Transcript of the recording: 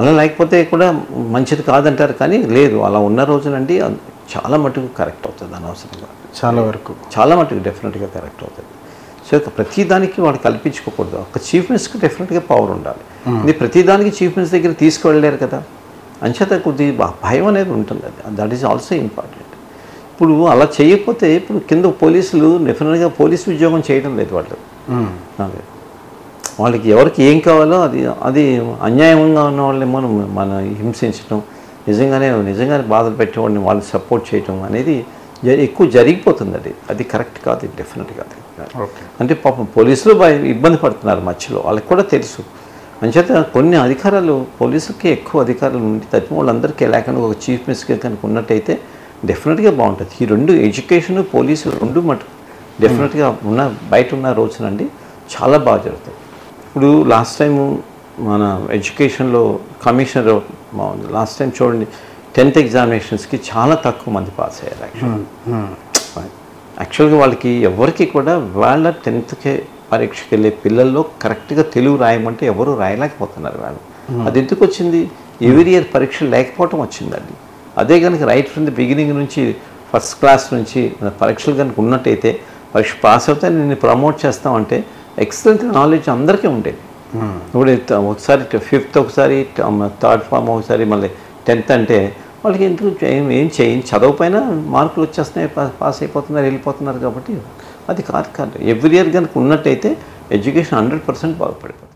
అలా లేకపోతే కూడా మంచిది కాదంటారు, కానీ లేదు, అలా ఉన్న రోజునండి చాలా మటుకు కరెక్ట్ అవుతుంది అనవసరంగా. చాలా మటుకు డెఫినెట్గా కరెక్ట్ అవుతుంది. సో ప్రతి దానికి వాడు కల్పించుకోకూడదు. ఒక చీఫ్ మినిస్టర్కి డెఫినెట్గా పవర్ ఉండాలి. ఇది ప్రతి దానికి చీఫ్ మినిస్టర్ దగ్గర తీసుకువెళ్ళలేరు కదా, అంచేత కొద్దిగా భయం అనేది ఉంటుంది. That is also important. ఇప్పుడు అలా చేయకపోతే ఇప్పుడు కింద పోలీసులు డెఫినెట్గా పోలీసు ఉద్యోగం చేయడం లేదు వాళ్ళు. వాళ్ళకి ఎవరికి ఏం కావాలో అది అన్యాయంగా ఉన్న వాళ్ళేమో మన హింసించడం, నిజంగానే బాధలు పెట్టేవాడిని వాళ్ళు సపోర్ట్ చేయటం అనేది ఎక్కువ జరిగిపోతుంది. అది కరెక్ట్ కాదు, డెఫినెట్గా. అంటే పాపం పోలీసులు ఇబ్బంది పడుతున్నారు మధ్యలో, వాళ్ళకి కూడా తెలుసు. అంచేత కొన్ని అధికారాలు పోలీసులకి ఎక్కువ అధికారాలు ఉండి తప్పిన వాళ్ళందరికీ లేకుండా ఒక చీఫ్ మినిస్టర్ కనుక ఉన్నట్టయితే డెఫినెట్గా బాగుంటుంది. ఈ రెండు, ఎడ్యుకేషన్, పోలీసు రెండు మటు డెఫినెట్గా బయట ఉన్న రోజునండి చాలా బాగా జరుగుతాయి. ఇప్పుడు లాస్ట్ టైము మన ఎడ్యుకేషన్లో కమిషనర్ లాస్ట్ టైం చూడండి 10th ఎగ్జామినేషన్స్కి చాలా తక్కువ మంది పాస్ అయ్యారు. యాక్చువల్గా వాళ్ళకి ఎవరికి కూడా వాళ్ళ 10th పరీక్షకి వెళ్ళే పిల్లల్లో కరెక్ట్గా తెలుగు రాయమంటే ఎవరు రాయలేకపోతున్నారు వాళ్ళు. అది ఎందుకు వచ్చింది? ఎవ్రీ ఇయర్ పరీక్షలు లేకపోవటం వచ్చిందండి. అదే కనుక రైట్ ఫ్రమ్ ది బిగినింగ్ నుంచి ఫస్ట్ క్లాస్ నుంచి పరీక్షలు కనుక ఉన్నట్టయితే పరీక్ష పాస్ అవుతే నేను ప్రమోట్ చేస్తామంటే ఎక్సలెంట్ నాలెడ్జ్ అందరికీ ఉండేది. ఇప్పుడు ఒకసారి 5th, ఒకసారి 3rd ఫార్మ్, ఒకసారి మళ్ళీ 10th అంటే వాళ్ళకి ఎందుకు ఏం చదవపైన మార్కులు వచ్చేస్తున్నాయి, పాస్ అయిపోతున్నారు, వెళ్ళిపోతున్నారు. కాబట్టి అది కాదు. ఎవ్రీ ఇయర్ కనుక ఉన్నట్టయితే ఎడ్యుకేషన్ 100% బాగుపడిపోతుంది.